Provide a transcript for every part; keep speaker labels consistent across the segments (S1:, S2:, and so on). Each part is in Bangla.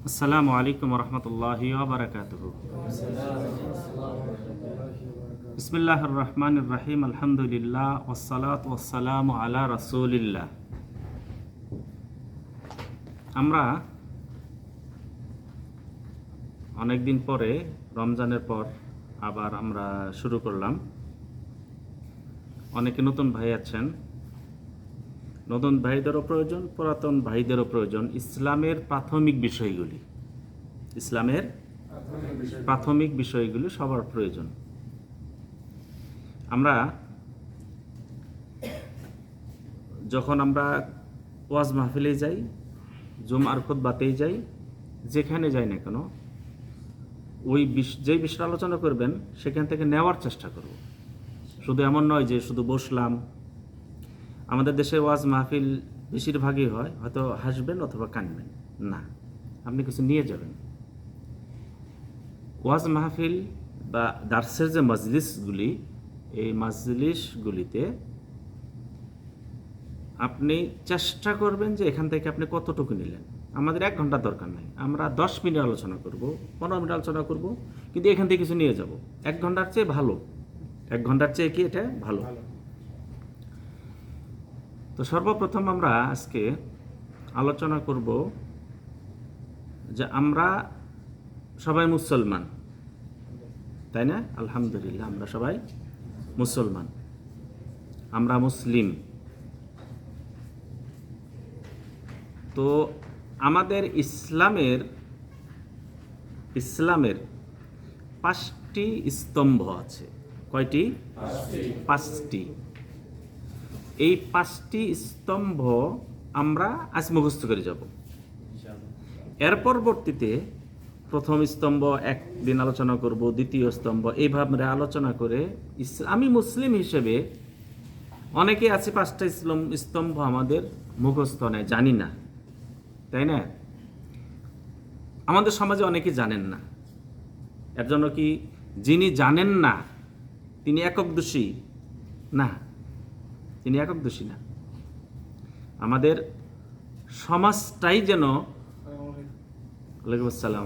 S1: আসসালামু আলাইকুম রহমতুল্লাহি ওয়া বারাকাতুহু। বিসমিল্লাহির রহমানির রহিম। আলহামদুলিল্লাহ ওয়াসসালাতু ওয়াসসালামু আলা রাসূলিল্লাহ। আমরা অনেকদিন পরে রমজানের পর আবার আমরা শুরু করলাম। অনেকে নতুন ভাই আছেন, নতুন ভাইদেরও প্রয়োজন, পুরাতন ভাইদেরও প্রয়োজন। ইসলামের প্রাথমিক বিষয়গুলি সবার প্রয়োজন। আমরা যখন ওয়াজ মাহফিলে যাই, জুমার খুতবাতেই যাই, যেখানে যাই না কেন, যেই বিষয়ে আলোচনা করবেন সেখান থেকে নেওয়ার চেষ্টা করব। শুধু এমন নয় যে শুধু বসলাম। আমাদের দেশে ওয়াজ মাহফিল বেশিরভাগই হয় হয়তো হাসবেন অথবা কানবেন না, আপনি কিছু নিয়ে যাবেন। ওয়াজ মাহফিল বা দার্সের যে মজলিসগুলি, এই মজলিসগুলিতে আপনি চেষ্টা করবেন যে এখান থেকে আপনি কতটুকু নিলেন। আমাদের 1 ঘন্টা দরকার নাই, আমরা 10 মিনিট আলোচনা করব, 15 মিনিট আলোচনা করব, কিন্তু এখান থেকে কিছু নিয়ে যাব। 1 ঘন্টার চেয়ে ভালো, 1 ঘন্টার চেয়ে কি এটা ভালো। তো সর্বপ্রথম আমরা আজকে আলোচনা করব যে আমরা সবাই মুসলমান, তাই না? আলহামদুলিল্লাহ, আমরা সবাই মুসলমান, আমরা মুসলিম। তো আমাদের ইসলামের 5টি স্তম্ভ আছে। কয়টি? 5টি। এই 5টি স্তম্ভ আমরা আজ মুখস্থ করে যাব। এর পরবর্তীতে প্রথম স্তম্ভ একদিন আলোচনা করব, দ্বিতীয় স্তম্ভ, এইভাবে আলোচনা করে আমি মুসলিম হিসেবে অনেকে আছে 5টা স্তম্ভ আমাদের মুখস্থ নেই, জানি না, তাই না? আমাদের সমাজে অনেকে জানেন না। এর জন্য কি যিনি জানেন না তিনি একক দোষী? না, তিনি একক দোষী না। আমাদের সমাজটাই যেন, ওয়ালাইকুম আসসালাম,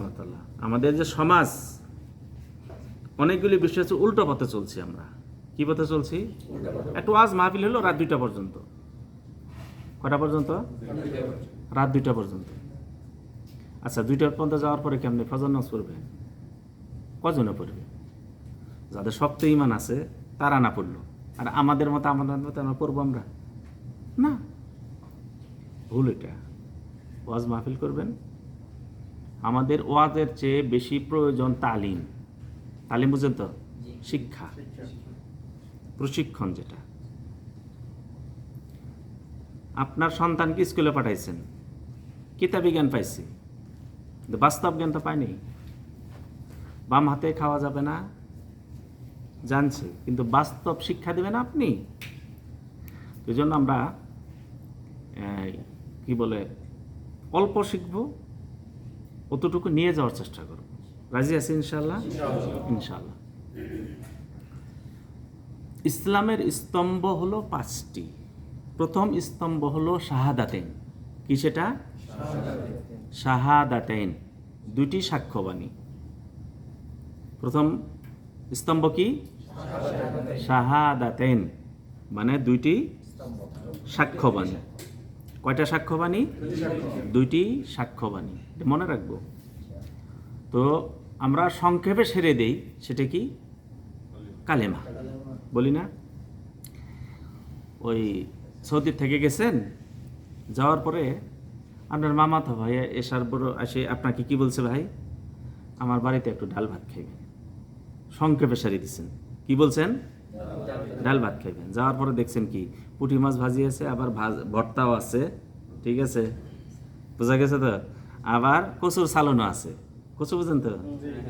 S1: আমাদের যে সমাজ অনেকগুলি বিষয় হচ্ছে উল্টো পথে চলছি। আমরা কি পথে চলছি? একটু ওয়াজ মাহফিল হলো রাত 2টা পর্যন্ত। কটা পর্যন্ত? রাত 2টা পর্যন্ত। আচ্ছা, 2টা পর্যন্ত যাওয়ার পরে কেমনি ফজর নামাজ পড়বে? কজনে পড়বে? যাদের শক্ত ঈমান আছে তারা না পড়লো, আর আমাদের মতো আমরা পড়বো আমরা? না, ভুল এটা। ওয়াজ মাহফিল করবেন, আমাদের ওয়াজের চেয়ে বেশি প্রয়োজন তালিম। তালিম বুঝেন তো? শিক্ষা, প্রশিক্ষণ। যেটা আপনার সন্তানকে স্কুলে পাঠাইছেন, কিতাবি জ্ঞান পাইছে, বাস্তব জ্ঞান তো পায়নি। বাম হাতে খাওয়া যাবে না জানছে, কিন্তু বাস্তব শিক্ষা দেবেন আপনি। এই জন্য আমরা কি বলে অল্প শিখবো, অতটুকু নিয়ে যাওয়ার চেষ্টা করব। রাজি আছি ইনশাল্লাহ? ইনশাল্লাহ। ইসলামের স্তম্ভ হলো 5টি। প্রথম স্তম্ভ হলো শাহাদাতেন। কি সেটা? শাহাদাতেন, 2টি সাক্ষ্যবাণী। প্রথম স্তম্ভ কি? শাহাদাতেন, মানে 2টি সাক্ষ্যবাণী। কয়টা সাক্ষ্যবাণী? 2টি সাক্ষ্যবাণী, মনে রাখবো। তো আমরা সংক্ষেপে সেরে দেই, সেটা কি? কালেমা। বলি না? ওই সৌদি থেকে গেছেন, যাওয়ার পরে আপনার মামাতো ভাই এসার বড় আসে, আপনাকে কি বলছে? ভাই, আমার বাড়িতে একটু ডাল ভাত খাইবেন। সংক্ষেপে সারি দিচ্ছেন। কি বলছেন? ডাল ভাত খাইবেন। যাওয়ার পরে দেখছেন কি পুঁটি মাছ ভাজি আছে, আবার ভর্তাও আছে, ঠিক আছে, বোঝা গেছে তো? আবার কচুর সালনও আছে। কচু বুঝেন তো?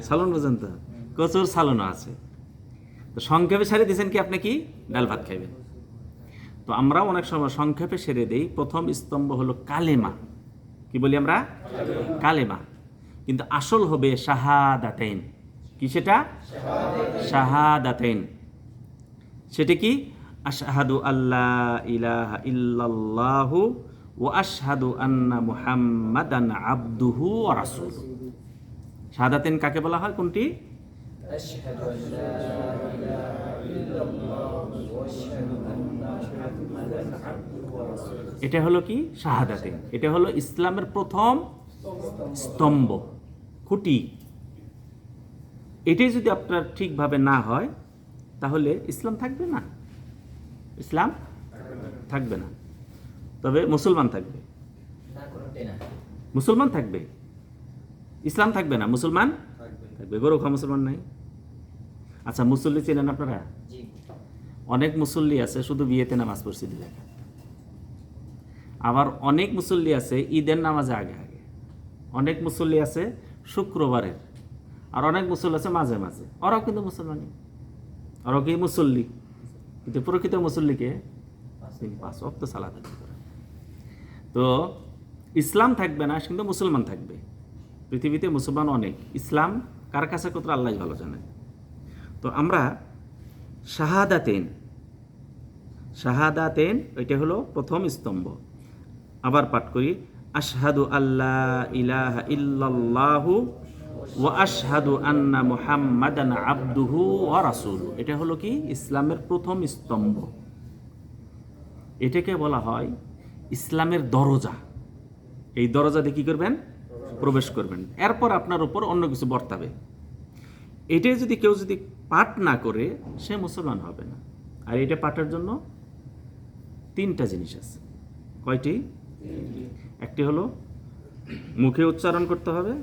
S1: সালন বুঝেন তো? কচুর সালনও আছে। তো সংক্ষেপে সারি দিচ্ছেন কি আপনি? কি ডাল ভাত খাইবেন। তো আমরাও অনেক সময় সংক্ষেপে সেরে দেই। প্রথম স্তম্ভ হলো কালেমা। কি বলি আমরা? কালেমা। কিন্তু আসল হবে শাহাদাতাইন। কি সেটা? শাহাদাতাইন। সেটা কি? আশহাদু আল্লা ইলাহা ইল্লাল্লাহু ওয়া আশহাদু আন্না মুহাম্মাদান আবদুহু ওয়া রাসূলুহু। শাহাদাতাইন কাকে বলা হয়? কোনটি?
S2: أشهد أن لا إله إلا الله وأشهد أن محمدا عبده ورسوله।
S1: এটা হলো কি? শাহাদাতাইন। এটা হলো ইসলামের প্রথম স্তম্ভ, খুঁটি। এটাই যদি আপনার ঠিকভাবে না হয় তাহলে ইসলাম থাকবে না, ইসলাম থাকবে না। তবে মুসলমান থাকবে,
S2: না করতে না।
S1: মুসলমান থাকবে, ইসলাম থাকবে না, মুসলমান থাকবে। গরু খা মুসলমান নাই। আচ্ছা, মুসল্লি চেনেন আপনারা?
S2: জি।
S1: অনেক মুসল্লি আছে শুধু বিয়েতে নামাজ পড়ছে 2 রাকাত। আবার অনেক মুসল্লি আছে ঈদের নামাজে আগে আগে, অনেক মুসল্লি আছে শুক্রবারের, আর অনেক মুসল্লি আছে মাঝে মাঝে। ওরাও কিন্তু মুসলমানই, ওরাও কি মুসল্লি, কিন্তু প্রকৃত মুসল্লিকে 5 ওয়াক্ত সালাত আদায় করে। তো ইসলাম থাকবে না, কিন্তু মুসলমান থাকবে। পৃথিবীতে মুসলমান অনেক, ইসলাম কার কাছে কত আল্লাহ ভালো জানেন। তো আমরা শাহাদাতেন এটা হলো প্রথম স্তম্ভ। আবার পাঠ করি, আশহাদু আল্লাহ ইলাহা ইল্লাল্লাহু ওয়া আশহাদু আন্না মুহাম্মাদান আবদুহু ওয়া রাসূলুহু। এটা হলো কি? ইসলামের প্রথম স্তম্ভ। এটাকে বলা হয় ইসলামের দরজা। এই দরজা দিয়ে কি করবেন? প্রবেশ করবেন। এরপর আপনার উপর অন্য কিছু বর্তাবে। এটাই যদি কেউ যদি পাঠ না করে সে মুসলমান হবে না। আর এটা পাঠের জন্য 3টা জিনিস আছে। কয়টি? একটি হলো মুখে উচ্চারণ করতে হবে,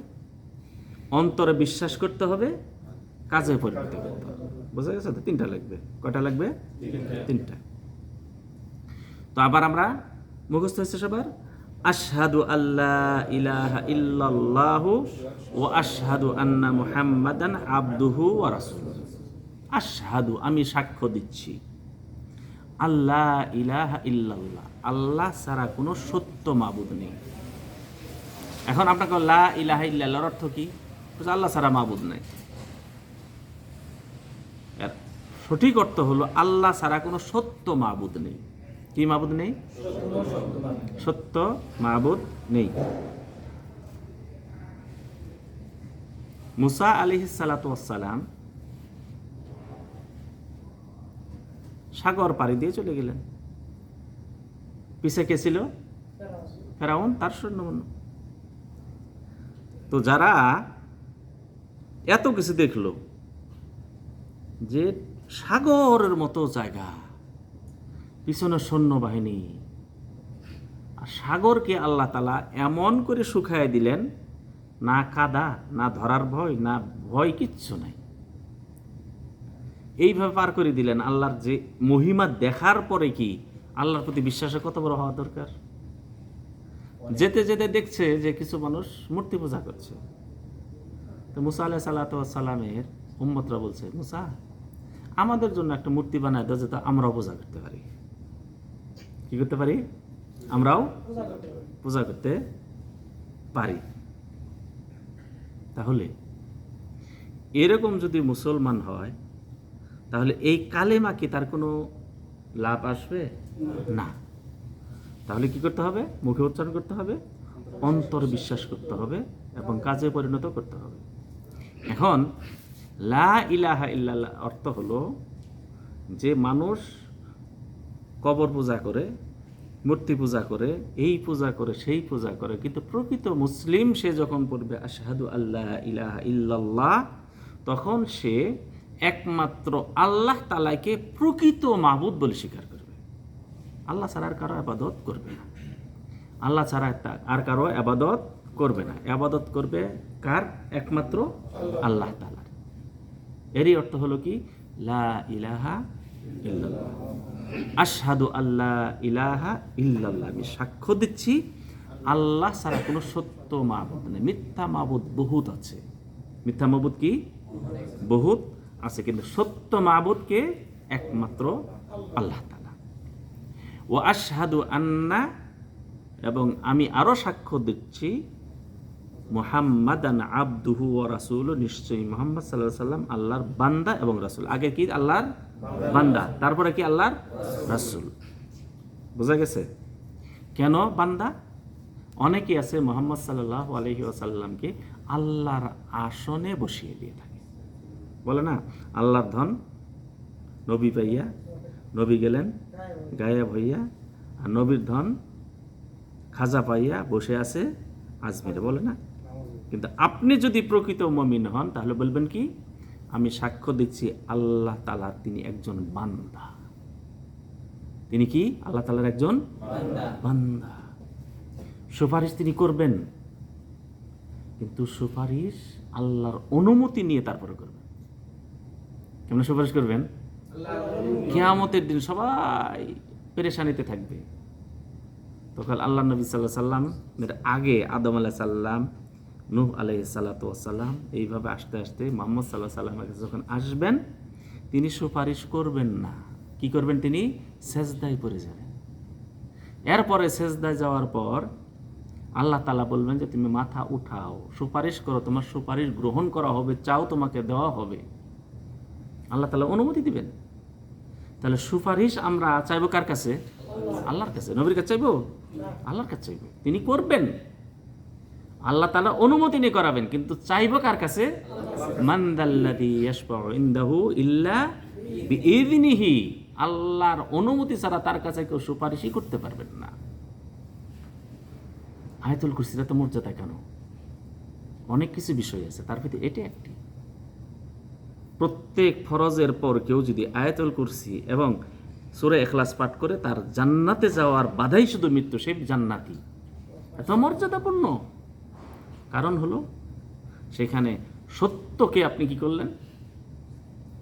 S1: অন্তরে বিশ্বাস করতে হবে, কাজে পরিণত করতে হবে। বোঝা গেছে তো? 3টা লাগবে। কয়টা লাগবে? 3টা। তো আবার আমরা মুখস্থ হচ্ছে সবার, আশহাদু আল্লাহ ইলাহা ইল্লাল্লাহু ওয়া আশহাদু আন্না মুহাম্মাদান আবদুহু ওয়া রাসূলুহু। আশহাদু, আমি সাক্ষ্য দিচ্ছি, আল্লাহ ইলাহা ইল্লাল্লাহ, আল্লাহ ছাড়া কোনো সত্য মাবুদ নেই। এখন আপনাকে লা ইলাহা ইল্লাল্লাহর অর্থ কি? আল্লাহ ছাড়া মাবুদ নেই। এর সঠিক অর্থ হলো আল্লাহ ছাড়া কোনো সত্য মাবুদ নেই। কি মাবুদ নেই? সত্য মাবুদ নেই। মুসা আলাইহিস সালাতু ওয়াস সালাম সাগর পাড়ি দিয়ে চলে গেলেন। পিছে কে ছিল? ফেরাউন, তার সৈন্যবাহিনী। তো যারা এত কিছু দেখলো, যে সাগরের মতো জায়গা, পিছনে সৈন্যবাহিনী, আর সাগরকে আল্লাহ তাআলা এমন করে শুকায় দিলেন, না কাদা, না ধরার ভয়, না ভয়, কিচ্ছু নাই। এইভাবে পার করে দিলেন। আল্লাহর যে মহিমা দেখার পরে কি আল্লাহর প্রতি বিশ্বাসে কত বড় হওয়া দরকার। যেতে যেতে দেখছে যে কিছু মানুষ মূর্তি পূজা করছে। তো মুসা আলাইহিস সালাতু ওয়াস সালামের উম্মতরা বলছে, মুসা, আমাদের জন্য একটা মূর্তি বানায় দাও যাতে আমরাও পূজা করতে পারি। কি করতে পারি? আমরাও পূজা করতে পারি। তাহলে এরকম যদি মুসলমান হয়, তাহলে এই কালেমা কি তার কোনো লাভ আসবে? না। তাহলে কি করতে হবে? মুখে উচ্চারণ করতে হবে, অন্তরে বিশ্বাস করতে হবে এবং কাজে পরিণত করতে হবে। এখন লা ইলাহা ইল্লাল্লাহ অর্থ হলো যে মানুষ কবর পূজা করে, মূর্তি পূজা করে, এই পূজা করে, সেই পূজা করে, কিন্তু প্রকৃত মুসলিম সে যখন পড়বে আশহাদু আল্লাহ ইলাহা ইল্লাল্লাহ, তখন সে একমাত্র আল্লাহ তাআলাকে প্রকৃত মাবুদ বলে স্বীকার করবে। আল্লাহ ছাড়া আর কারো ইবাদত করবে না। আল্লাহ ছাড়া আর কারো ইবাদত করবে না। ইবাদত করবে কার? একমাত্র আল্লাহ তাআলার। এরই অর্থ হলো কি? লা ইলাহা ইল্লাল্লাহ। আশহাদু আল্লাহ ইলাহা ইল্লাল্লাহ, আমি সাক্ষ্য দিচ্ছি আল্লাহ ছাড়া কোনো সত্য মাবুদ নেই। মিথ্যা মাবুদ বহুত আছে। মিথ্যা মাবুদ কি? বহুত আছে, কিন্তু সত্য মাবুদকে একমাত্র আল্লাহ তাআলা। ওয়া আশহাদু আন্না, এবং আমি আরো সাক্ষ্য দিচ্ছি মুহাম্মাদান আবদুহু ওয়া রাসূলুহু, নিশ্চয়ই মুহাম্মদ সাল্লাল্লাহু আলাইহি সাল্লাম আল্লাহর বান্দা এবং রাসূল। আগে কি? আল্লাহর বান্দা, তারপরে কি? আল্লাহর রাসূল। বোঝা গেছে? কেন বান্দা? অনেকে আছে মুহাম্মদ সাল্লাল্লাহু আলাইহি ওয়াসাল্লামকে আল্লাহর আসনে বসিয়ে দিয়ে থাকে। বলে না, আল্লাহর ধন নবী পাইয়া, নবী গেলেন গায়েব হইয়া, আর নবীর ধন খাজা পাইয়া বসে আছে আজমিরে, বলে না? কিন্তু আপনি যদি প্রকৃত মুমিন হন তাহলে বলবেন কি, আমি সাক্ষ্য দিচ্ছি আল্লাহ তাআলা তিনি একজন বান্দা। তিনি কি? আল্লাহ তাআলার একজন বান্দা। সুপারিশ তিনি করবেন, কিন্তু সুপারিশ আল্লাহর অনুমতি নিয়ে তারপরে করবেন। কেমন সুপারিশ করবেন? কিয়ামতের দিন সবাই পেরেশানিতে থাকবে, তখন আল্লাহ নবী সাল্লাল্লাহু আলাইহি সাল্লামের আগে আদম আলাইহিস সালাম, নূহ আলাইহিস সালাতু ওয়াস সালাম, এইভাবে আস্তে আস্তে মুহাম্মদ সাল্লাল্লাহু আলাইহি সাল্লামের কাছে যখন আসবেন, তিনি সুপারিশ করবেন না। কি করবেন? তিনি সেজদায় পড়ে যাবেন। এরপরে সেজদায় যাওয়ার পর আল্লাহ তাআলা বলবেন যে তুমি মাথা উঠাও, সুপারিশ করো, তোমার সুপারিশ গ্রহণ করা হবে, চাও তোমাকে দেওয়া হবে। আল্লাহ তাআলা অনুমতি দিবেন। তাহলে সুপারিশ আমরা চাইবো কার কাছে? আল্লাহর কাছে। নবীর কাছে চাইবো? আল্লাহর কাছে চাইবো, তিনি করবেন। আল্লাহ তাআলা অনুমতি নিয়ে করাবেন, কিন্তু চাইবো কার কাছে? মান যাল্লাযী ইয়াশফাউ ইনদাহু ইল্লা বিইযনিহি। আল্লাহর অনুমতি ছাড়া তার কাছে কেউ সুপারিশই করতে পারবেন না। আয়াতুল কুরসির এত মর্যাদা কেন? অনেক কিছু বিষয় আছে, তার ভিতরে এটা একটি। প্রত্যেক ফরজের পর কেউ যদি আয়াতুল কুরসি এবং সূরা ইখলাস পাঠ করে, তার জান্নাতে যাওয়ার বাধাই শুধু মৃত্যু, সে জান্নাতি। এত মর্যাদাপূর্ণ। কারণ হলো সেখানে সত্যকে আপনি কি করলেন?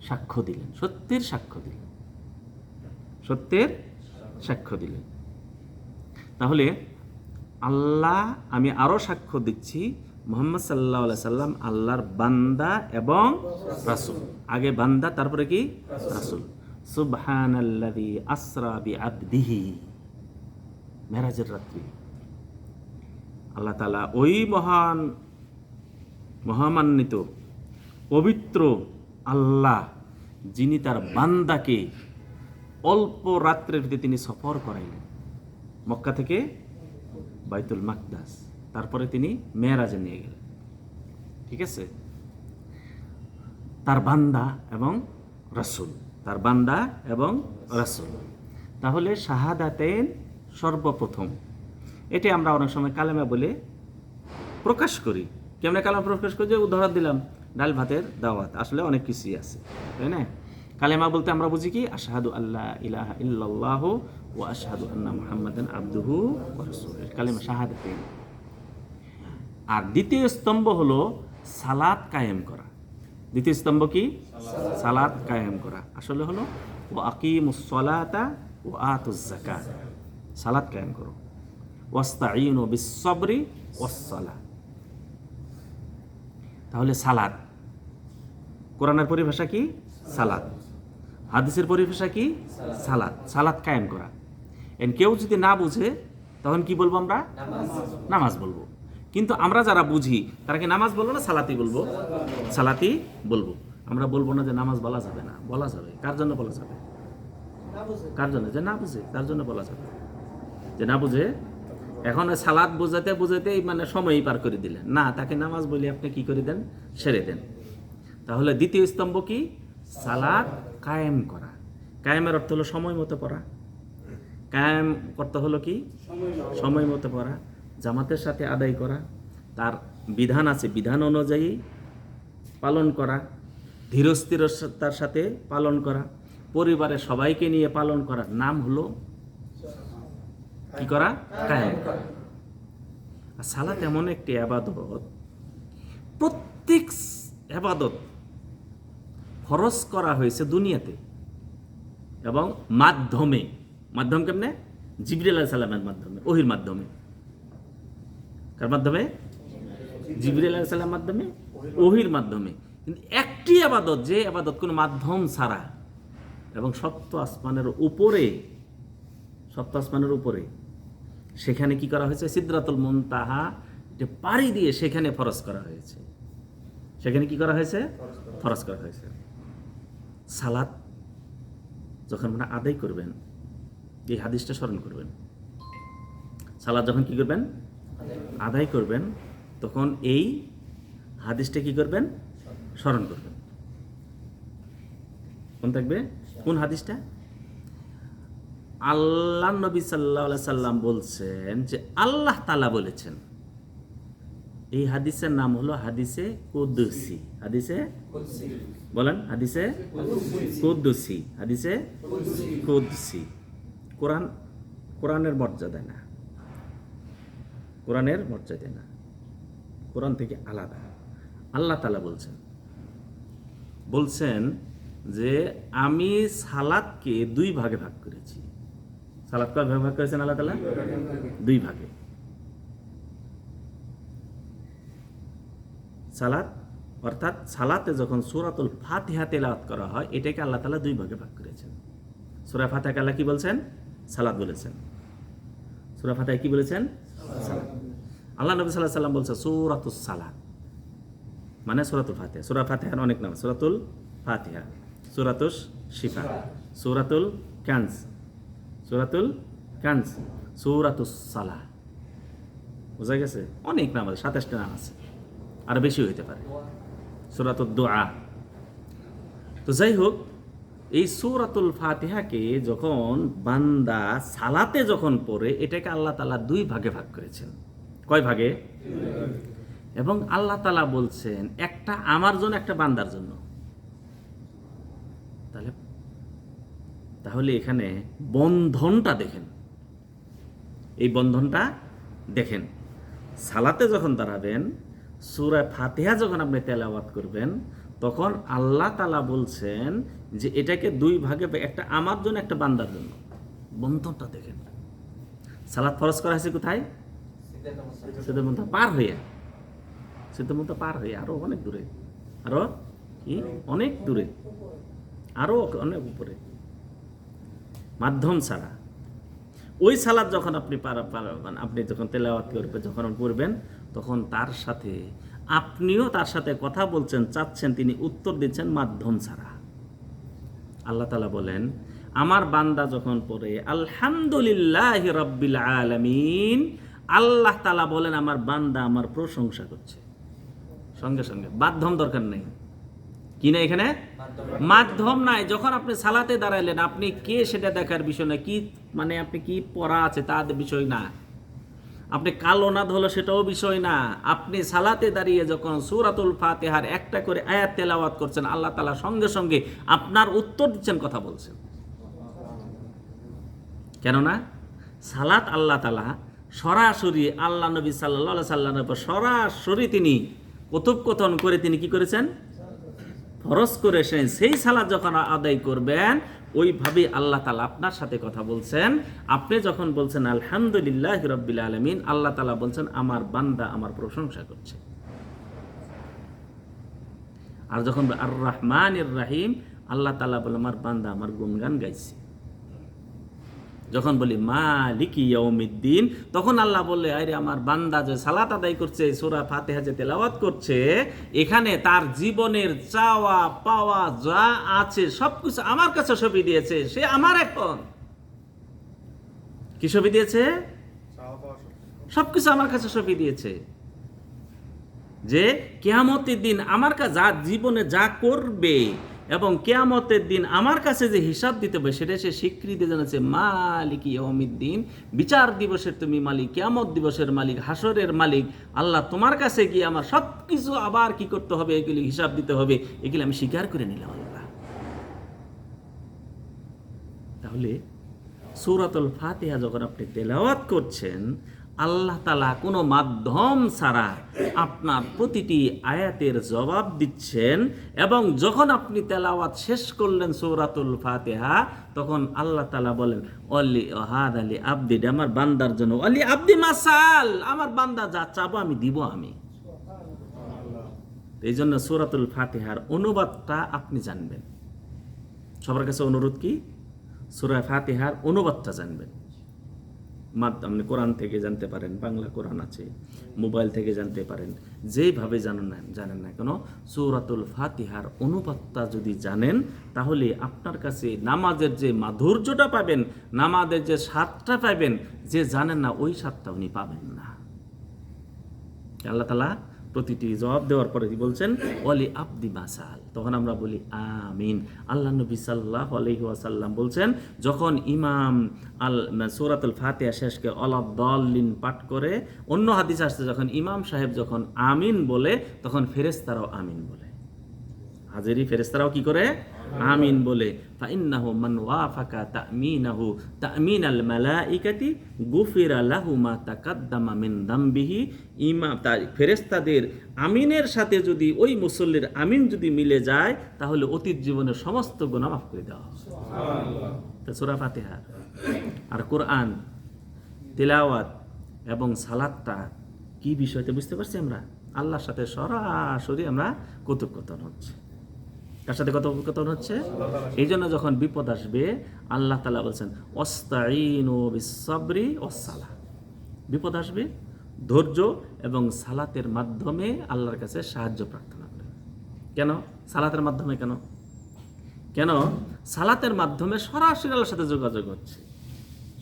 S1: সাক্ষ্য দিলেন, সত্যের সাক্ষ্য দিলেন, সত্যের সাক্ষ্য দিলেন। তাহলে আল্লাহ, আমি আরো সাক্ষ্য দিচ্ছি মুহাম্মদ সাল্লাল্লাহু আলাইহি সাল্লাম আল্লাহর বান্দা এবং রাসূল। আগে বান্দা, তারপরে কি? রাসূল। সুবহানাল্লাযী আসরা বিআবদিহি। মেরাজের রাত্রি আল্লাহ তাআলা ওই মহামান্বিত পবিত্র আল্লাহ, যিনি তার বান্দাকে অল্প রাত্রের ভিতরে তিনি সফর করাইলেন মক্কা থেকে বাইতুল মাকদাস, তারপরে তিনি মেরাজে নিয়ে গেলেন। ঠিক আছে? তার বান্দা এবং রাসূল, তার বান্দা এবং রাসূল। তাহলে শাহাদাতেন সর্বপ্রথম, এটি আমরা অনেক সময় কালেমা বলে প্রকাশ করি। কেমনে কালেমা প্রকাশ করি? যে উদাহরণ দিলাম, ডাল ভাতের দাওয়াত, আসলে অনেক কিছুই আছে, তাই না? কালেমা বলতে আমরা বুঝি কি? আশহাদু আল্লা ইলাহা ইল্লাল্লাহু ওয়া আশহাদু আন্না মুহাম্মাদান আবদুহু ওয়া রাসূলুহু, কালেমা শাহাদাতেন। আর দ্বিতীয় স্তম্ভ হলো সালাত কায়েম করা। দ্বিতীয় স্তম্ভ কি? সালাত কায়েম করা। আসলে হলো ওয়া আকিমুস সালাতা ওয়া আতুজ যাকাত, সালাত কায়েম করো। ওয়াস্তাঈনু বিস সাবরি ওয়াস সালাহ। তাহলে সালাত, কোরআনের পরিভাষা কি? সালাত। হাদিসের পরিভাষা কি? সালাত। সালাত কায়েম করা। কেউ যদি না বুঝে তখন কি বলবো আমরা? নামাজ বলবো। কিন্তু আমরা যারা বুঝি তারা কি নামাজ বলবো না সালাতি বলবো? সালাতি বলবো। আমরা বলবো না যে নামাজ বলা যাবে না, বলা যাবে। কার জন্য বলা যাবে? কার জন্য? যে না বুঝে তার জন্য বলা যাবে। যে না বুঝে, এখন সালাত বোঝাতে বোঝাতে মানে সময়ই পার করে দিলেন না, তাকে নামাজ বলে আপনি কি করে দেন? সেরে দেন। তাহলে দ্বিতীয় স্তম্ভ কি? সালাত কায়েম করা। কায়েমের অর্থ হলো সময় মতো পড়া। কায়েম করতে হলো কি? সময় মতো পড়া, জামাতের সাথে আদায় করা, তার বিধান আছে বিধান অনুযায়ী পালন করা, ধীরস্থিরতার সাথে পালন করা, পরিবারের সবাইকে নিয়ে পালন করার নাম হলো কি করা? কায়েম করা। আর সালাত এমন একটি ইবাদত, প্রত্যেক ইবাদত ফরজ করা হয়েছে দুনিয়াতে এবং মাধ্যমে। মাধ্যম কেমনে? জিবরিল আলাইহিস সালামের মাধ্যমে, ওহির মাধ্যমে। কার মাধ্যমে? জিবরিল আলাইহিস সালামের মাধ্যমে, ওহির মাধ্যমে। কিন্তু একটি ইবাদত, যে ইবাদত কোনো মাধ্যম ছাড়া এবং সপ্ত আসমানের উপরে, সপ্ত আসমানের উপরে, সেখানে কি করা হয়েছে? সিদরাতুল মুনতাহা যে পাড়ি দিয়ে সেখানে ফরজ করা হয়েছে। সেখানে কি করা হয়েছে? ফরজ করা হয়েছে। সালাত যখন আপনারা আদায় করবেন, এই হাদিসটা স্মরণ করবেন। সালাত যখন কি করবেন আদায় করবেন, তখন এই হাদিসটা কি করবেন স্মরণ করবেন। কোন থাকবে? কোন হাদিসটা? আল্লাহ নবী সাল্লাল্লাহু আলাইহি সাল্লাম বলছেন যে আল্লাহ তাআলা বলেছেন। এই হাদিসের নাম হলো হাদিসে কুদসি। হাদিসে বলেন, হাদিসে কুদসি। হাদিসে কুদসি। কোরআনের মর্যাদা না, কোরআনের মর্যাদা না, কোরআন থেকে আলাদা। আল্লাহ তাআলা বলছেন যে আমি সালাতকে 2 ভাগে ভাগ করেছি। সালাত কয় ভাগে ভাগ করেছেন আল্লাহ তাআলা? 2 ভাগে। সালাত অর্থাৎ সালাতে যখন সূরাতুল ফাতিহা তেলাওয়াত করা হয়, এটাকে আল্লাহ তাআলা 2 ভাগে ভাগ করেছেন। সূরা ফাতিহা আল্লাহ কি বলছেন? সালাত বলেছেন। সূরা ফাতিহা কি বলেছেন? সালাত। আল্লাহ নবী সাল্লাল্লাহু আলাইহি সাল্লাম বলছেন সূরাতুস সালাত মানে সূরাতুল ফাতিহা। সূরা ফাতিহার অনেক নাম, সূরাতুল ফাতিহা, সূরাতুশ শিফা, সূরাতুল কানজ, সূরাতুল কানজ, সূরাতুস সালাহ। বুঝা গেছে? অনেক নাম আছে, 27টা নাম আছে, আর বেশি হইতে পারে। সূরাতুদ দুআ। তো যাই হোক, এই সূরাতুল ফাতিহাকে যখন বান্দা সালাতে যখন পড়ে, এটাকে আল্লাহ তাআলা 2 ভাগে ভাগ করেছেন। কয় ভাগে? এবং আল্লাহ তাআলা বলছেন একটা আমার জন্য, একটা বান্দার জন্য। তাহলে এখানে বন্ধনটা দেখেন, এই বন্ধনটা দেখেন। সালাতে যখন দাঁড়াবেন, সূরা ফাতিহা যখন আপনি তেলাওয়াত করবেন, তখন আল্লাহ তাআলা বলছেন যে এটাকে 2 ভাগে, একটা আমার জন্য, একটা বান্দার জন্য। বন্ধনটা দেখেন। সালাত ফরজ করা হয়েছে কোথায়? সিদরাতুল মুনতাহা পার হয়ে, সিদরাতুল মুনতাহা পার হয়ে আরো অনেক দূরে, আরো কি অনেক দূরে, আরো অনেক উপরে, মাধ্যম ছাড়া। ওই সালাত যখন আপনি আপনি যখন তেলাওয়াত করবেন, যখন পড়বেন, তখন তার সাথে আপনিও তার সাথে কথা বলছেন, চাচ্ছেন, তিনি উত্তর দিচ্ছেন মাধ্যম ছাড়া। আল্লাহ তাআলা বলেন আমার বান্দা যখন পড়ে আলহামদুলিল্লাহি রাব্বিল আলামিন, আল্লাহ তাআলা বলেন আমার বান্দা আমার প্রশংসা করছে। সঙ্গে সঙ্গে মাধ্যম দরকার নেই। কি না এখানে? মাধ্যম নাই। যখন আপনি সালাতে দাঁড়াইলেন, আপনি কে সেটা দেখার বিষয় না, কি মানে আপনি কি পড়া আছে তার বিষয় না, আপনি কালো না হলো সেটাও বিষয় না। আপনি সালাতে দাঁড়িয়ে যখন সূরাতুল ফাতিহার একটা করে আয়াত তেলাওয়াত করছেন, আল্লাহ তাআলা সঙ্গে সঙ্গে আপনার উত্তর দিচ্ছেন, কথা বলছেন। কেননা সালাত আল্লাহ তাআলা সরাসরি আল্লাহ নবী সাল্লাল্লাহু আলাইহি সাল্লামের উপর সরাসরি তিনি কথোপকথন করে তিনি কি করেছেন? ফরজ করেছেন। সেই সালাত যখন আদায় করবেন, ওইভাবে আল্লাহ তাআলা আপনার সাথে কথা বলছেন। আপনি যখন বলছেন আলহামদুলিল্লাহি রাব্বিল আলামিন, আল্লাহ তাআলা বলছেন আমার বান্দা আমার প্রশংসা করছে। আর যখন আর রহমানির রহিম, আল্লাহ তাআলা বলে আমার বান্দা আমার গুণগান গাইছে। যখন বলি মালিকি ইয়াউমিদ্দিন, তখন আল্লাহ বললে আরে আমার বান্দা যে সালাত আদায় করছে, সূরা ফাতিহা যে তেলাওয়াত করছে, এখানে তার জীবনের চাওয়া পাওয়া যা আছে সবকিছু আমার কাছে সঁপে দিয়েছে। সে আমার এখন কি সঁপে দিয়েছে? সবকিছু আমার কাছে সঁপে দিয়েছে। যে কিয়ামতের দিন আমার কাছে যা জীবনে যা করবে এবং কিয়ামতের দিন আমার কাছে যে হিসাব দিতে হবে, সেটা সে স্বীকৃতি জানাচ্ছে মালিকি ইয়াউমিদ্দিন। বিচার দিবসের তুমি মালিক, কিয়ামত দিবসের মালিক, হাসরের মালিক আল্লাহ। তোমার কাছে গিয়ে আমার সব কিছু আবার কি করতে হবে, এগুলি হিসাব দিতে হবে, এগুলি আমি স্বীকার করে নিলাম আল্লাহ। তাহলে সূরাতুল ফাতিহা যখন আপনি তেলাওয়াত করছেন, আল্লাহ তাআলা কোনো মাধ্যম ছাড়া আপনার প্রতিটি আয়াতের জবাব দিচ্ছেন। এবং যখন আপনি তেলাওয়াত শেষ করলেন সূরাতুল ফাতিহা, তখন আল্লাহ তাআলা বলেন ওয়ালি হাদ আলী আব্দি, আমার বান্দার জন্য, ওয়ালি আব্দি মাসাল, আমার বান্দা যা চাবো আমি দিব। আমি এই জন্য সূরাতুল ফাতিহার অনুবাদটা আপনি জানবেন। সবার কাছে অনুরোধ কি? সূরা ফাতিহার অনুবাদটা জানবেন। আপনি কোরআন থেকে জানতে পারেন, বাংলা কোরআন আছে, মোবাইল থেকে জানতে পারেন, যেইভাবে জানেন না কেন সূরাতুল ফাতিহার অনুবাদটা যদি জানেন, তাহলে আপনার কাছে নামাজের যে মাধুর্যটা পাবেন, নামাজের যে স্বাদটা পাবেন, যে জানেন না ওই স্বাদটা উনি পাবেন না। আল্লাহ তাআলা প্রতিটি জবাব দেওয়ার পরে বলছেন ওয়ালি আবদি মাসাল, তখন আমরা বলি আমিন। আল্লাহ নবী সাল্লাল্লাহু আলাইহি ওয়াসাল্লাম বলছেন, যখন ইমাম সূরাতুল ফাতিহা শেষকে ওয়ালাদ-দাল্লিন পাঠ করে, অন্য হাদিস আসছে যখন ইমাম সাহেব যখন আমিন বলে, তখন ফেরেশতারাও আমিন বলে। হাজিরি ফেরেশতারাও কি করে? আমিন বলে। ফাইন্নাহু মান ওয়াফাকা তামিনাহু তামিনাল মালাইকাতি গুফিরা লাহু মা তাকাদ্দামা মিন দামবিহি। ইমাম ফেরেশতাদের আমিনের সাথে যদি ওই মুসল্লির আমিন যদি মিলে যায়, তাহলে অতীত জীবনের সমস্ত গুনাহ মাফ করে দেওয়া হবে। সুবহানাল্লাহ। তো সূরা ফাতিহা আর কোরআন তিলাওয়াত এবং সালাতটা কি বিষয়তে বুঝতে পারছি আমরা? আল্লাহর সাথে সরাসরি আমরা কথোপকথন হচ্ছে। কার সাথে কথোপকথন হচ্ছে? এই জন্য যখন বিপদ আসবে আল্লাহ তাআলা বলছেন ওয়াস্তাঈনু বিস-সাবরি ওয়াস-সালাহ। বিপদ আসবে ধৈর্য এবং সালাতের মাধ্যমে আল্লাহর কাছে সাহায্য প্রার্থনা করে। কেন সালাতের মাধ্যমে? কেন সালাতের মাধ্যমে সরাসরি আল্লাহর সাথে যোগাযোগ হচ্ছে।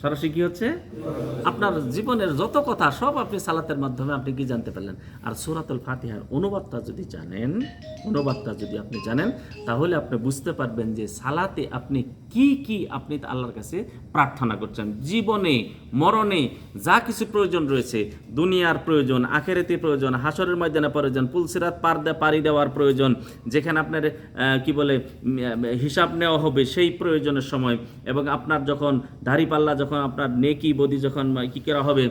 S1: সরাসরি কি হচ্ছে? আপনার জীবনের যত কথা সব আপনি সালাতের মাধ্যমে আপনি কি জানতে পারলেন। আর সূরাতুল ফাতিহার অনুবাদটা যদি আপনি জানেন, তাহলে আপনি বুঝতে পারবেন যে সালাতে আপনি কি আপনি আল্লাহর কাছে প্রার্থনা করছেন। জীবনে মরণে যা কিছু প্রয়োজন রয়েছে, দুনিয়ার প্রয়োজন, আখিরাতে প্রয়োজন, হাসরের ময়দানে প্রয়োজন, পুলসিরাত পাড়ি দেওয়ার প্রয়োজন, যেখানে আপনার হিসাব নেওয়া হবে সেই প্রয়োজনের সময়, এবং আপনার যখন দাড়িপাল্লা যখন আপনার নেকি বদি যখন কি করা হবে,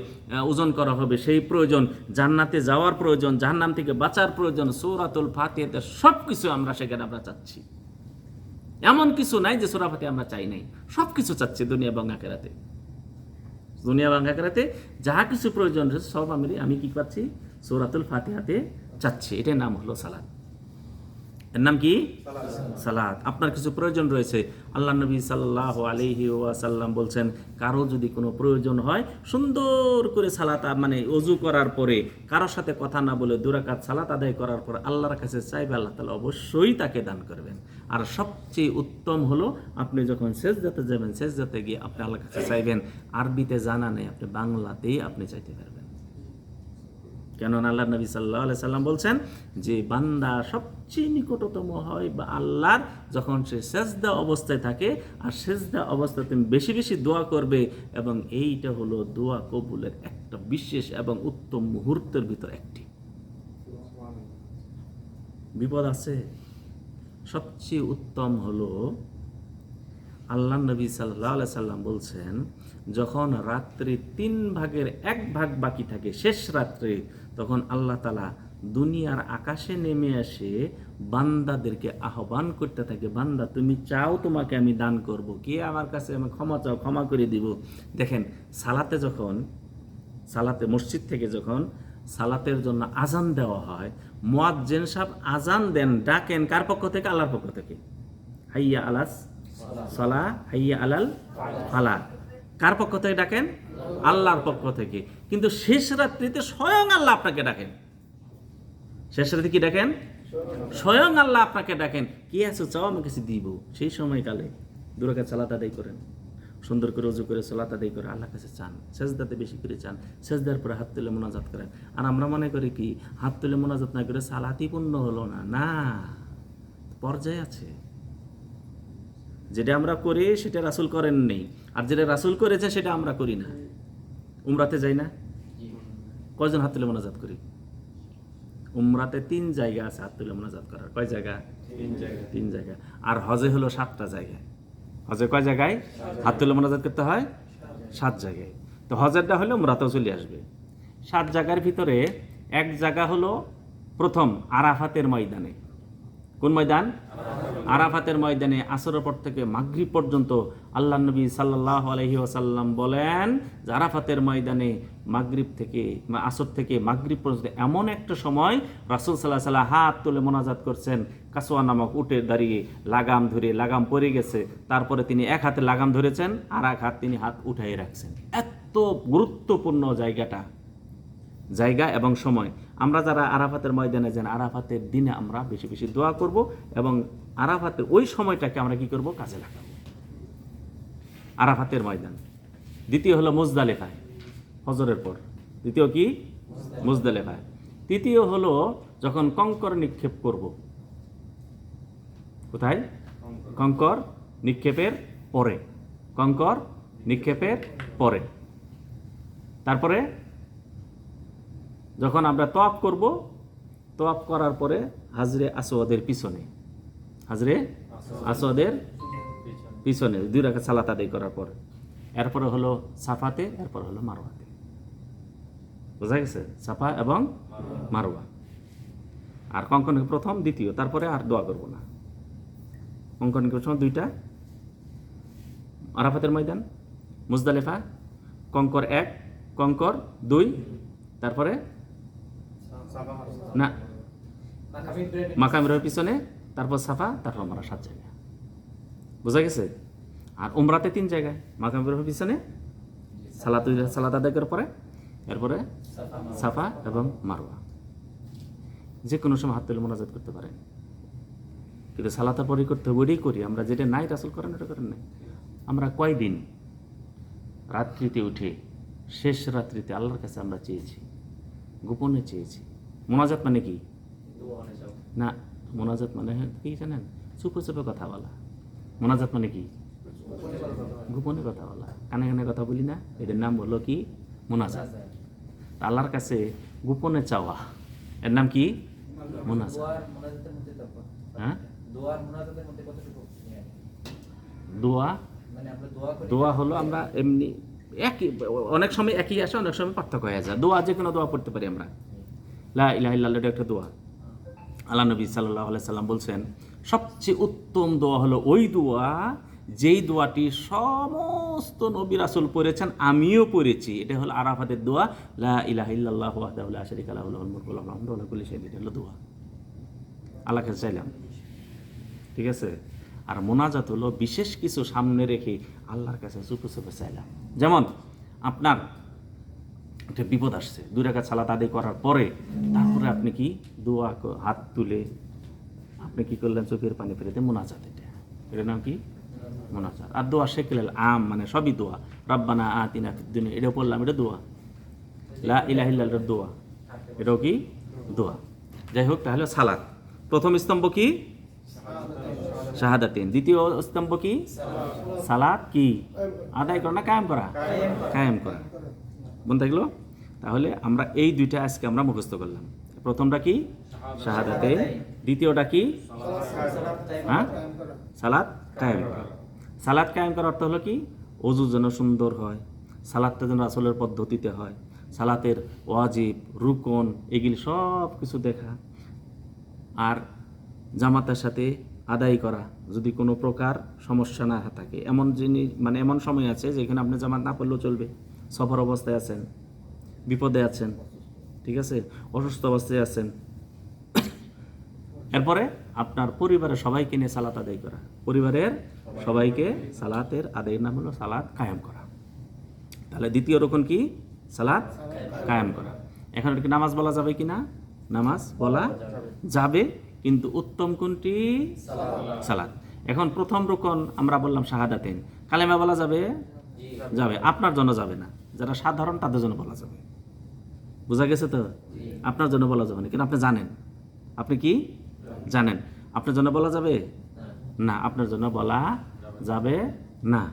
S1: ওজন করা হবে সেই প্রয়োজন, জান্নাতে যাওয়ার প্রয়োজন, জাহান্নাম থেকে বাঁচার প্রয়োজন, সূরাতুল ফাতিহাতে সব কিছু আমরা সেখানে আমরা চাচ্ছি। এমন কিছু নাই যে সূরা ফাতিহা আমরা চাই নাই, সব কিছু চাচ্ছি দুনিয়া এবং আখিরাতে। যা কিছু প্রয়োজন রয়েছে সব আমি কি পাচ্ছি? সূরাতুল ফাতিহাতে চাচ্ছি। এটার নাম হলো সালাত। এর নাম কি? সালাত। আপনার কিছু প্রয়োজন রয়েছে, আল্লাহ নবী সাল্লাল্লাহু আলাইহি ওয়াসাল্লাম বলছেন, কারো যদি কোনো প্রয়োজন হয় সুন্দর করে সালাত মানে ওযু করার পরে কারোর সাথে কথা না বলে 2 রাকাত সালাত আদায় করার পর আল্লাহর কাছে চাইবে, আল্লাহ তাআলা অবশ্যই তাকে দান করবেন। আর সবচেয়ে উত্তম হলো আপনি যখন সেজদাতে যাবেন, সেজদাতে গিয়ে আপনি আল্লাহর কাছে চাইবেন। আরবিতে জানা নেই, আপনি বাংলাতেই আপনি চাইতে পারবেন। কেননা আল্লাহ নবী সাল্লাল্লাহু আলাইহি সাল্লাম বলছেন যে বান্দা সবচেয়ে নিকটতম হয় বা আল্লাহর যখন সে সেজদা অবস্থায় থাকে, আর সেজদা অবস্থায় তুমি বেশি বেশি দোয়া করবে, এবং এইটা হলো দোয়া কবুলের একটা বিশেষ এবং উত্তম মুহূর্তের ভিতর একটি। বিপদ আছে, সবচেয়ে উত্তম হলো আল্লাহ নবী সাল্লাল্লাহু আলাইহি সাল্লাম বলছেন, যখন রাত্রি 3 ভাগের 1 ভাগ বাকি থাকে, শেষ রাত্রে, তখন আল্লাহ তাআলা দুনিয়ার আকাশে নেমে এসে বান্দাদেরকে আহ্বান করতে থাকে, বান্দা তুমি চাও তোমাকে আমি দান করব, কে আমার কাছে আমি ক্ষমা চাও, ক্ষমা করে দিব। দেখেন সালাতে মসজিদ থেকে যখন সালাতের জন্য আজান দেওয়া হয়, মুয়াজ্জিন সাহেব আজান দেন, ডাকেন কার পক্ষ থেকে? আল্লাহর পক্ষ থেকে। হাইয়া আলাস সালাহ, হাইয়া আলাল ফালাহ, কার পক্ষ থেকে ডাকেন? আল্লাহর পক্ষ থেকে। কিন্তু শেষ রাত্রিতে স্বয়ং আল্লাহ আপনাকে ডাকেন। শেষ রাত্রে কি ডাকেন? স্বয়ং আল্লাহ আপনাকে ডাকেন, কি আছো চাও আমি কিছু দিব। সেই সময়কালে 2 রাকাত সালাত আদায় করেন, সুন্দর করে ওযু করে সালাত আদায় করে আল্লাহর কাছে চান, সেজদাতে বেশি করে চান, সেজদার পরে হাত তুলে মুনাজাত করেন। আর আমরা মনে করি কি হাত তুলে মুনাজাত না করে সালাতই পূর্ণ হলো না। না, পর্যায়ে আছে। যেটা আমরা করি সেটা রাসূল করেন নেই, আর যেটা রাসূল করেছে সেটা আমরা করি না। উমরাতে যাই না, কয়জন হাত তুলে মুনাজাত করি? উমরাতে 3 জায়গা আছে হাত তুলে মুনাজাত করার। কয় জায়গা? 3 জায়গা। আর হজে হলো 7টা জায়গা। হজে কয় জায়গায় হাত তুলে মুনাজাত করতে হয়? 7 জায়গায়। তো হজেরটা হলে উমরাতেও চলে আসবে। 7 জায়গার ভিতরে এক জায়গা হলো প্রথম আরাফাতের ময়দানে। কোন ময়দান? আরাফাতের ময়দানে আসরের পর থেকে মাগরিব পর্যন্ত আল্লাহ নবী সাল্লাল্লাহু আলাইহি ওয়াসাল্লাম বলেন যে আরাফাতের ময়দানে মাগরিব থেকে আসর থেকে মাগরিব পর্যন্ত এমন একটা সময় রাসূল সাল্লাল্লাহু আলাইহি ওয়াসাল্লাম হাত তুলে মোনাজাত করছেন, কাসওয়া নামক উটে দাঁড়িয়ে লাগাম ধরে, লাগাম পড়ে গেছে, তারপরে তিনি এক হাতে লাগাম ধরেছেন আর এক হাত তিনি হাত উঠাই রাখছেন। এত গুরুত্বপূর্ণ জায়গা এবং সময়। আমরা যারা আরাফাতের ময়দানে যান, আরাফাতের দিনে আমরা বেশি বেশি দোয়া করব এবং আরাফাতের ওই সময়টাকে আমরা কি করব, কাজে লাগাবো। আরাফাতের ময়দান। দ্বিতীয় হলো মুজদালিফায়, ফজরের পর। দ্বিতীয় কি? মুজদালিফায়। তৃতীয় হলো যখন কঙ্কর নিক্ষেপ করব। কোথায়? কঙ্কর নিক্ষেপের পরে। কঙ্কর নিক্ষেপের পরে। তারপরে যখন আমরা তওয়াফ করব, তওয়াফ করার পরে হাজরে আসওয়াদের পিছনে, হাজরে আসওয়াদের পিছনে 2 রাকাত সালাত আদায় করার পর, এরপরে হলো সাফাতে, এরপর হলো মারওয়াতে। বোঝা গেছে? সাফা এবং মারওয়া। আর কঙ্কন প্রথম, দ্বিতীয়, তারপরে আর দোয়া করব না। কঙ্কন সময় 2টা, আরাফাতের ময়দান, মুজদালিফা, কঙ্কর 1, কঙ্কর 2, তারপরে না মাকাম ইব্রাহিমের পিছনে, তারপর সাফা, তারপর মারা, 7 জায়গা। বোঝা গেছে? আর উমরাতে 3 জায়গায়, মাকাম ইব্রাহিমের পিছনে সালাত আদায় করার পরে, এরপরে সাফা এবং মারওয়া। যে কোনো সময় হাত তুলে মোনাজাত করতে পারেন, কিন্তু সালাতের পরে করতে হবে, ওইটাই করি আমরা। যেটা নাই রাসূল করেন, ওটা করেন নাই। আমরা কয়দিন রাত্রিতে উঠে, শেষ রাত্রিতে আল্লাহর কাছে আমরা চেয়েছি, গোপনে চেয়েছি। মোনাজাত মানে কি? না, মোনাজাত মানে কি জানেন? চুপে চুপে কথা বলা। মোনাজাত মানে কি? গোপনে কথা বলা, কানে কানে কথা বলি না, এটার নাম হলো কি? মোনাজাত। আল্লাহর কাছে গোপনে চাওয়া, এর নাম কি? মোনাজাত। হ্যাঁ, দোয়া হলো আমরা এমনি একই, অনেক সময় একই আসে, অনেক সময় পার্থক্য হয়ে যায়। দোয়া যে কোনো দোয়া পড়তে পারি আমরা। লা ইলাহা ইল্লাল্লাহ, এটা একটা দোয়া। আল্লাহ নবী সাল্লাল্লাহু আলাইহি সাল্লাম বলছেন, সবচেয়ে উত্তম দোয়া হলো ওই দোয়া যেই দোয়াটি সমস্ত নবী রাসূল পড়েছেন, আমিও পড়েছি। এটা হলো আরাফাতের দোয়া, লা ইলাহা ইল্লাল্লাহু ওয়াহদাহু লা শারীকা লাহু লাহুল মুলকু ওয়া লাহুল হামদু ওয়া লা কুল্লি শাইইন। এটা হলো দোয়া, আল্লাহর কাছে চাইলাম। ঠিক আছে? আর মোনাজাত হলো বিশেষ কিছু সামনে রেখে আল্লাহর কাছে চুপে চুপে চাইলাম। যেমন আপনার একটা বিপদ আসছে, 2 রাকাত সালাত আদায় করার পরে তারপরে আপনি কি দোয়া, হাত তুলে আপনি কি করলেন, চোখের পানি ফেলে দিয়ে মোনাজাত। এটার নাম কি? মোনাজাত। আর দোয়া শেকেল আম, মানে সবই দোয়া। রব্বানা আতিনা ফিদ দুনিয়া, এটাও পড়লাম, এটা দোয়া। লা ইলাহা ইল্লাল্লাহ দোয়া, এটাও কি? দোয়া। যাই হোক, তাহলে সালাত প্রথম স্তম্ভ কি? শাহাদাতেন। দ্বিতীয় স্তম্ভ কি? সালাত কি? আদায় করা না কায়েম করা? কায়েম করা। বলতে গেল, তাহলে আমরা এই 2টা আজকে আমরা মুখস্থ করলাম। প্রথমটা কি? শাহাদাতেন। দ্বিতীয়টা কি? হ্যাঁ, সালাত কায়েম করা। সালাত কায়েম করার অর্থ হলো কি? ওযু যেন সুন্দর হয়, সালাতটা যেন রাসূলের পদ্ধতিতে হয়, সালাতের ওয়াজিব, রুকন, এগুলি সব কিছু দেখা, আর জামাতের সাথে আদায় করা। যদি কোনো প্রকার সমস্যা না থাকে, এমন জিনিস, মানে এমন সময় আছে যেখানে আপনি জামাত না পড়লেও চলবে, সফর অবস্থায় আছেন, বিপদে আছেন, ঠিক আছে, অসুস্থ অবস্থায় আছেন। এরপরে আপনার পরিবারের সবাইকে নিয়ে সালাত আদায় করা, পরিবারের সবাইকে সালাতের আদায়ের নাম হলো সালাত কায়েম করা। তাহলে দ্বিতীয় রকম কি? সালাত কায়েম করা। এখন কি নামাজ বলা যাবে কি না? নামাজ বলা যাবে, কিন্তু উত্তম কোনটি? সালাত। এখন প্রথম রকম আমরা বললাম শাহাদাতেন। কালেমা বলা যাবে? যাবে। আপনার জন্য যাবে না, যারা সাধারণ তাদের জন্য বলা যাবে। বোঝা গেছে তো? আপনার জন্য বলা যাবে না, কিন্তু আপনি জানেন। আপনি কি জানেন? আপনার জন্য বলা যাবে না, আপনার জন্য বলা যাবে না।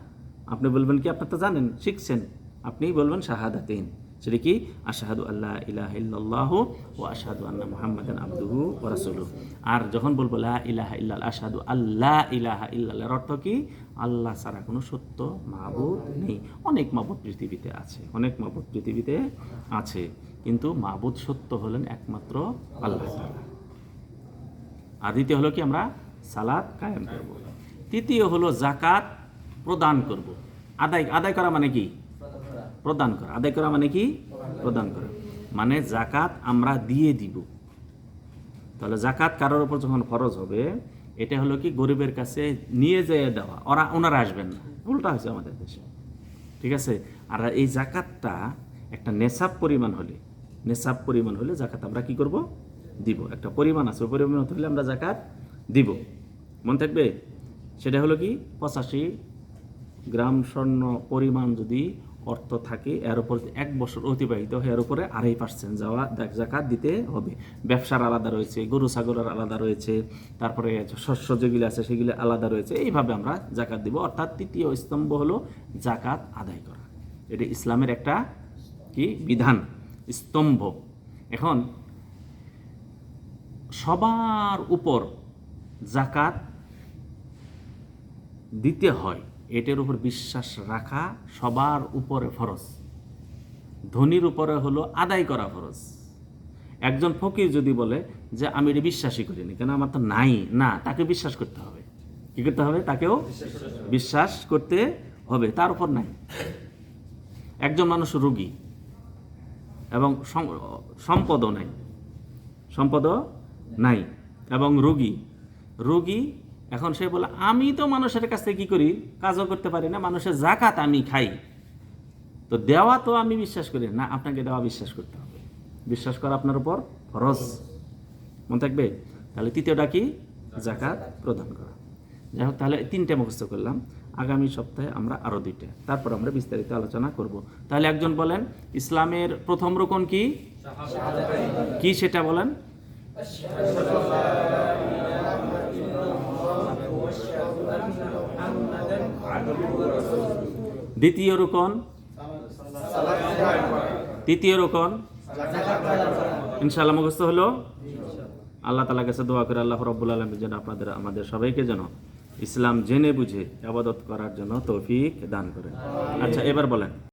S1: আপনি বলবেন কি? আপনি তো জানেন, শিখছেন, আপনি বলবেন শাহাদাতেন। সেটা কি? আশহাদু আল্লা ইলাহা ইল্লাল্লাহু ওয়া আশহাদু আন্না মুহাম্মাদান আবদুহু ওয়া রাসূলুহু। আর যখন বলবো লা ইলাহা ইল্লাল্লাহ, আশহাদু আল্লা ইলাহা ইল্লাল্লাহ, এর অর্থ কি? আল্লাহ ছাড়া কোনো সত্য মাবুদ নেই। অনেক মাবুদ পৃথিবীতে আছে, অনেক মাবুদ পৃথিবীতে আছে, কিন্তু মাবুদ সত্য হলেন একমাত্র আল্লাহ তাআলা। আর দ্বিতীয় হলো কি? আমরা সালাত কায়েম করব। তৃতীয় হলো যাকাত প্রদান করব। আদায় করা মানে কি? প্রদান করা। আদায় করা মানে কি? প্রদান করা। মানে জাকাত আমরা দিয়ে দিব। তাহলে জাকাত কারোর উপর যখন ফরজ হবে, এটা হলো কি? গরিবের কাছে নিয়ে যেয়ে দেওয়া। ওনারা আসবেন না, উল্টা হয়েছে আমাদের দেশে, ঠিক আছে? আর এই জাকাতটা একটা নেশাব পরিমাণ হলে জাকাত আমরা কি করব? দিব। একটা পরিমাণ আছে, ওই পরিমাণ হলে আমরা জাকাত দিব। মনে থাকবে? সেটা হলো কি 85 গ্রাম স্বর্ণ পরিমাণ যদি অর্থ থাকে, এর উপর 1 বছর অতিবাহিত হয়, এর উপরে 2.5% জাকাত দিতে হবে। ব্যবসার আলাদা রয়েছে, গরু ছাগলের আলাদা রয়েছে, তারপরে শস্য যেগুলো আছে সেগুলো আলাদা রয়েছে। এইভাবে আমরা জাকাত দিব। অর্থাৎ তৃতীয় স্তম্ভ হলো জাকাত আদায় করা। এটা ইসলামের একটা কি বিধান, স্তম্ভ। এখন সবার উপর জাকাত দিতে হয়, এটার উপর বিশ্বাস রাখা সবার উপরে ফরজ। ধনীর উপরে হলো আদায় করা ফরজ। একজন ফকির যদি বলে যে আমি এটা বিশ্বাসই করিনি, কেন আমার তো নাই, না, তাকে বিশ্বাস করতে হবে। কি করতে হবে? তাকেও বিশ্বাস করতে হবে, তার উপর নাই। একজন মানুষ রোগী এবং সম্পদও নাই এবং রোগী এখন সে বলে আমি তো মানুষের কাছ থেকে কি করি, কাজও করতে পারি না, মানুষের জাকাত আমি খাই, তো দেওয়া তো আমি বিশ্বাস করি না। আপনাকে দেওয়া বিশ্বাস করতে হবে, বিশ্বাস করা আপনার উপর ফরজ। মনে থাকবে? তাহলে তৃতীয়টা কি? জাকাত প্রদান করা। যাই হোক, তাহলে 3টে মুখস্থ করলাম। আগামী সপ্তাহে আমরা আরো 2টা, তারপর আমরা বিস্তারিত আলোচনা করব। তাহলে একজন বলেন ইসলামের প্রথম রকম কি কি সেটা বলেন। দ্বিতীয় রকম, তৃতীয় রকম ইনশাআল্লাহ মুখস্থ হলো। আল্লাহ তাআলার কাছে দোয়া করে আল্লাহ রাব্বুল আলামিন যেন আমাদের সবাইকে যেন ইসলাম জেনে বুঝে ইবাদত করার জন্য তৌফিক দান করেন। আচ্ছা, এবার বলেন।